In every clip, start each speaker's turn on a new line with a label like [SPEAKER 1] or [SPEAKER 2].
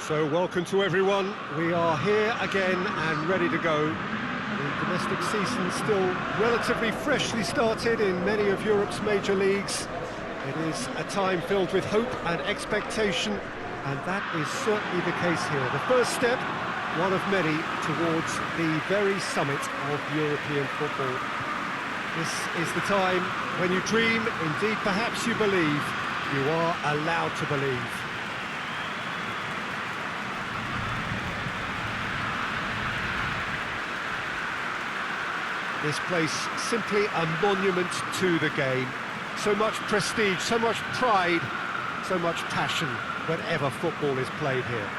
[SPEAKER 1] So welcome to everyone. We are here again and ready to go. The domestic season still relatively freshly started in many of Europe's major leagues. It is a time filled with hope and expectation, and that is certainly the case here. The first step, one of many, towards the very summit of European football. This is the time when you dream, indeed perhaps you believe, you are allowed to believe. This place simply a monument to the game. So much prestige, so much pride, so much passion whenever football is played here.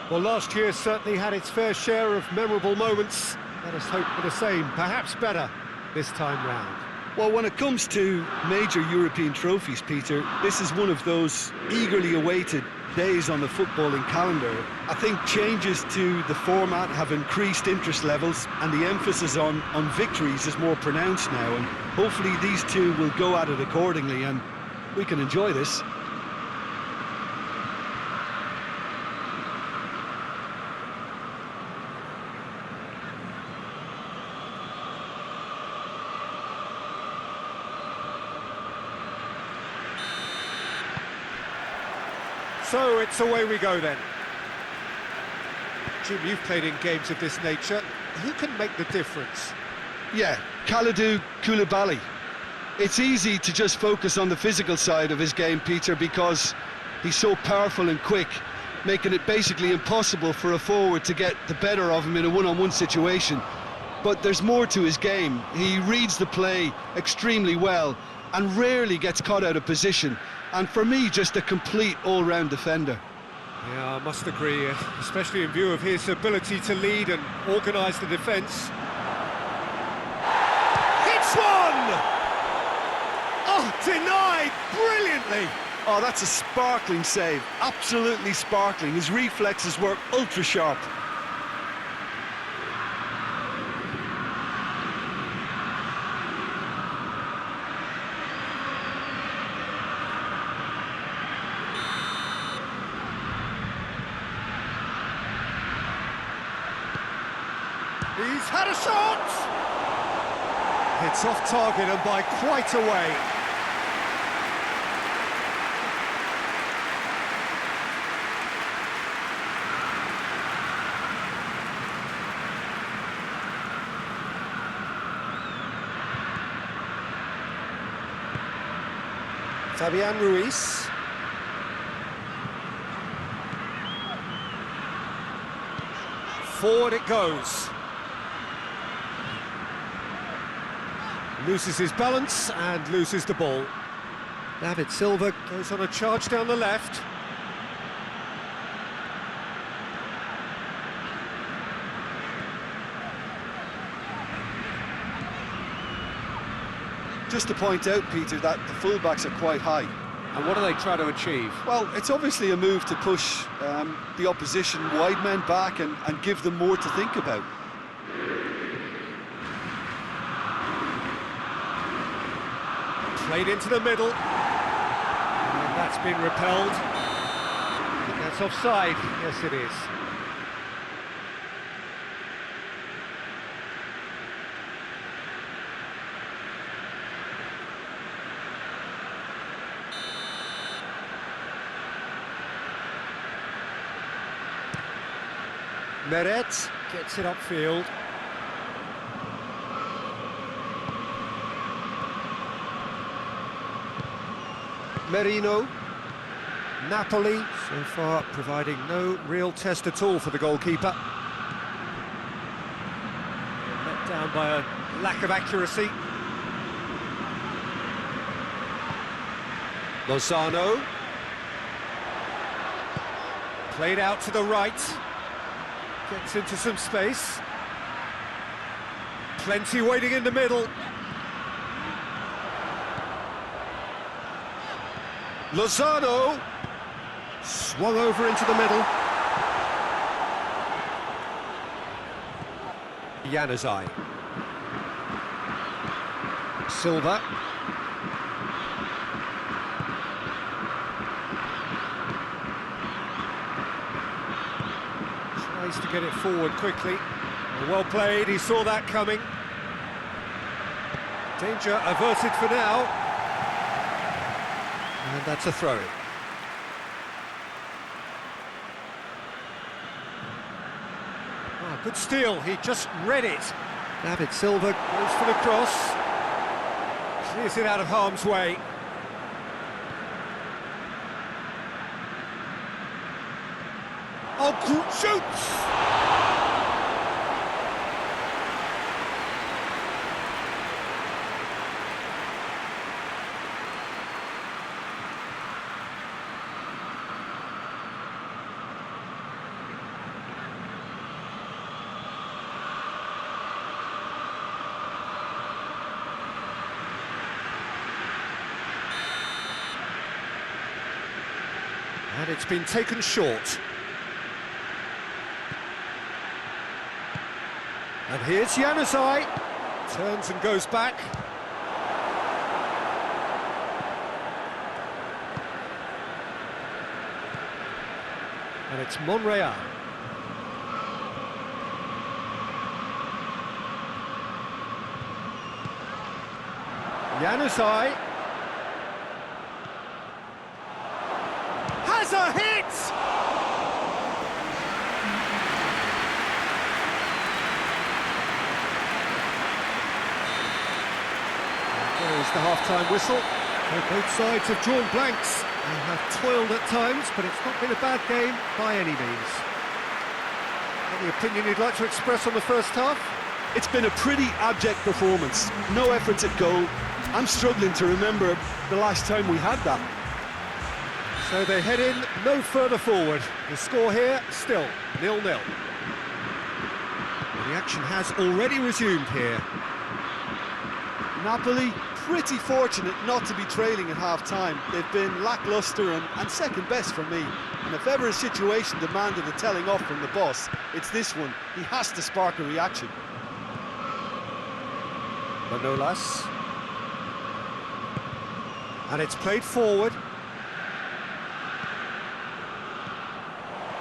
[SPEAKER 1] Well, last year certainly had its fair share of memorable moments. Let us hope for the same, perhaps better, this time round.
[SPEAKER 2] Well, when it comes to major European trophies, Peter, this is one of those eagerly awaited days on the footballing calendar. I think changes to the format have increased interest levels, and the emphasis on victories is more pronounced now, and hopefully these two will go at it accordingly and we can enjoy this.
[SPEAKER 1] So it's away we go then. Jim, you've played in games of this nature. Who can make the difference?
[SPEAKER 2] Yeah, Kalidou Koulibaly. It's easy to just focus on the physical side of his game, Peter, because he's so powerful and quick, making it basically impossible for a forward to get the better of him in a one-on-one situation. But there's more to his game. He reads the play extremely well and rarely gets caught out of position. And for me, just a complete all-round defender.
[SPEAKER 1] Yeah, I must agree, especially in view of his ability to lead and organise the defence. Hits one! Oh, denied brilliantly!
[SPEAKER 2] Oh, that's a sparkling save, absolutely sparkling. His reflexes were ultra-sharp.
[SPEAKER 1] He's had a shot! It's off target and by quite a way. Fabian Ruiz. Forward it goes. Loses his balance and loses the ball. David Silva goes on a charge down the left.
[SPEAKER 2] Just to point out, Peter, that the fullbacks are quite high.
[SPEAKER 1] And what do they try to achieve?
[SPEAKER 2] Well, it's obviously a move to push the opposition wide men back and give them more to think about.
[SPEAKER 1] Played into the middle, and that's been repelled. I think that's offside. Yes, it is. Meret gets it upfield. Merino. Napoli, so far providing no real test at all for the goalkeeper. Let down by a lack of accuracy. Lozano. Played out to the right. Gets into some space. Plenty waiting in the middle. Lozano swung over into the middle. Januzaj. Silva. Tries to get it forward quickly. Well played, he saw that coming. Danger averted for now. And that's a throw-in. Oh, good steal, he just read it. David Silva goes for the cross. Clears it out of harm's way. Oh, shoots! And it's been taken short. And here's Januzaj. Turns and goes back. And it's Monreal. Januzaj. Has a hit! There's the half-time whistle. Both sides have drawn blanks. They have toiled at times, but it's not been a bad game by any means. Any opinion you'd like to express on the first half?
[SPEAKER 2] It's been a pretty abject performance. No efforts at goal. I'm struggling to remember the last time we had that.
[SPEAKER 1] So they head in no further forward. The score here, still 0-0. The action has already resumed here.
[SPEAKER 2] Napoli, pretty fortunate not to be trailing at half-time. They've been lacklustre and second best for me. And if ever a situation demanded a telling off from the boss, it's this one. He has to spark a reaction.
[SPEAKER 1] Manolas. And it's played forward.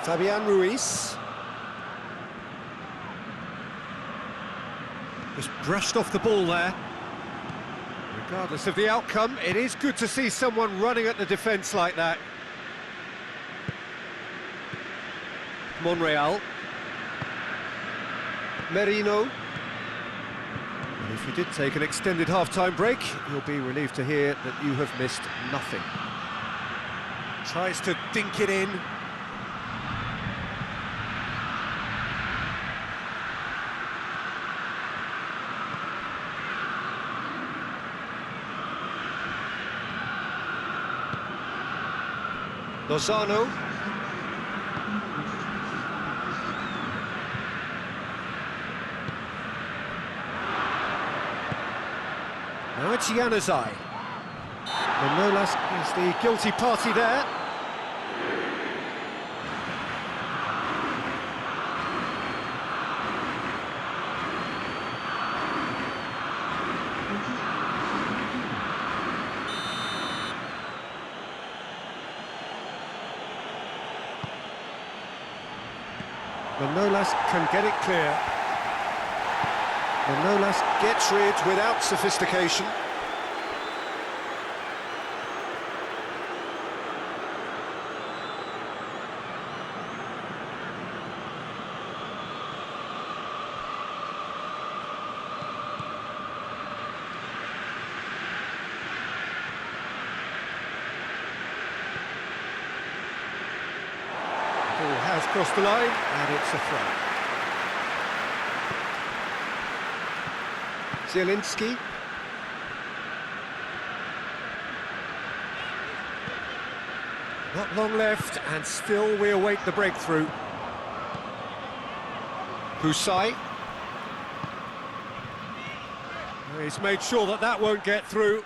[SPEAKER 1] Fabian Ruiz. Just brushed off the ball there. Regardless of the outcome, it is good to see someone running at the defence like that. Monreal. Merino. And if you did take an extended half-time break, you'll be relieved to hear that you have missed nothing. Tries to dink it in. Lozano. Now it's Januzaj. Manolas is the guilty party there. Manolas can get it clear. Manolas gets rid without sophistication. Ball has crossed the line, and it's a throw. Zielinski. Not long left, and still we await the breakthrough. Husai. He's made sure that that won't get through.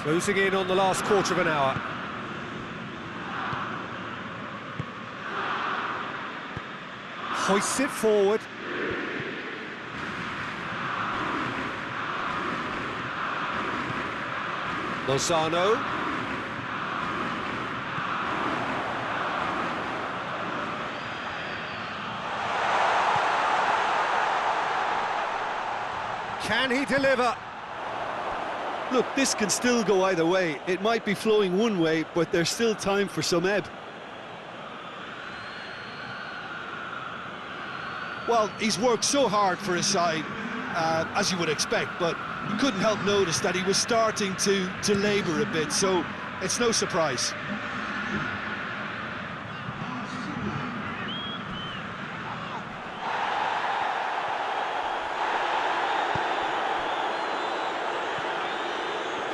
[SPEAKER 1] Closing in on the last quarter of an hour. Hoists it forward. Lozano. Can he deliver?
[SPEAKER 2] Look, this can still go either way. It might be flowing one way, but there's still time for some ebb. Well, he's worked so hard for his side, as you would expect, but you couldn't help notice that he was starting to labour a bit, so it's no surprise.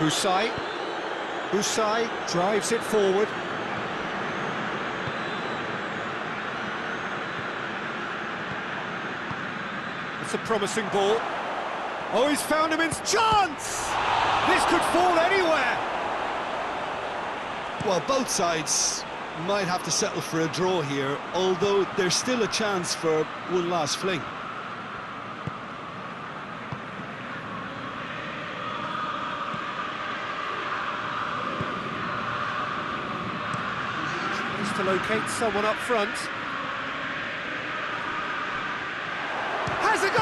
[SPEAKER 1] Husai drives it forward. It's a promising ball. Oh, he's found him in chance! This could fall anywhere!
[SPEAKER 2] Well, both sides might have to settle for a draw here, although there's still a chance for one last fling.
[SPEAKER 1] Tries to locate someone up front. Has a goal!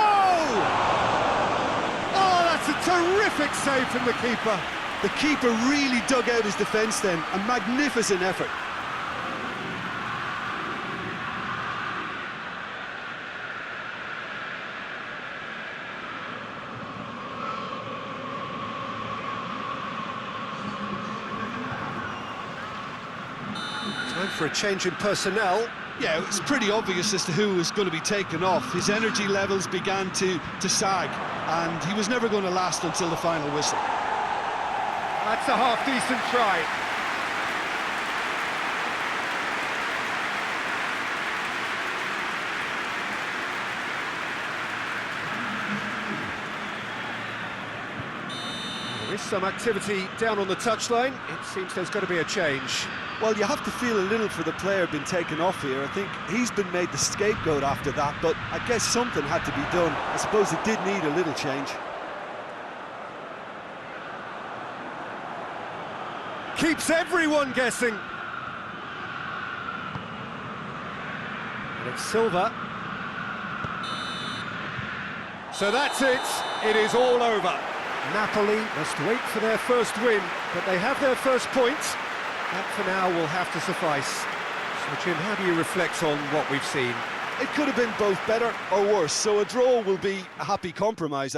[SPEAKER 1] Oh, that's a terrific save from the keeper.
[SPEAKER 2] The keeper really dug out his defence then, a magnificent effort.
[SPEAKER 1] Time for a change in personnel.
[SPEAKER 2] Yeah, it's pretty obvious as to who was going to be taken off. His energy levels began to sag, and he was never going to last until the final whistle.
[SPEAKER 1] That's a half-decent try. There is some activity down on the touchline. It seems there's got to be a change.
[SPEAKER 2] Well, you have to feel a little for the player being taken off here. I think he's been made the scapegoat after that, but I guess something had to be done. I suppose it did need a little change.
[SPEAKER 1] Keeps everyone guessing. And it's Silva. So that's it. It is all over. Napoli must wait for their first win, but they have their first point. That for now will have to suffice. So Jim, how do you reflect on what we've seen?
[SPEAKER 2] It could have been both better or worse, so a draw will be a happy compromise.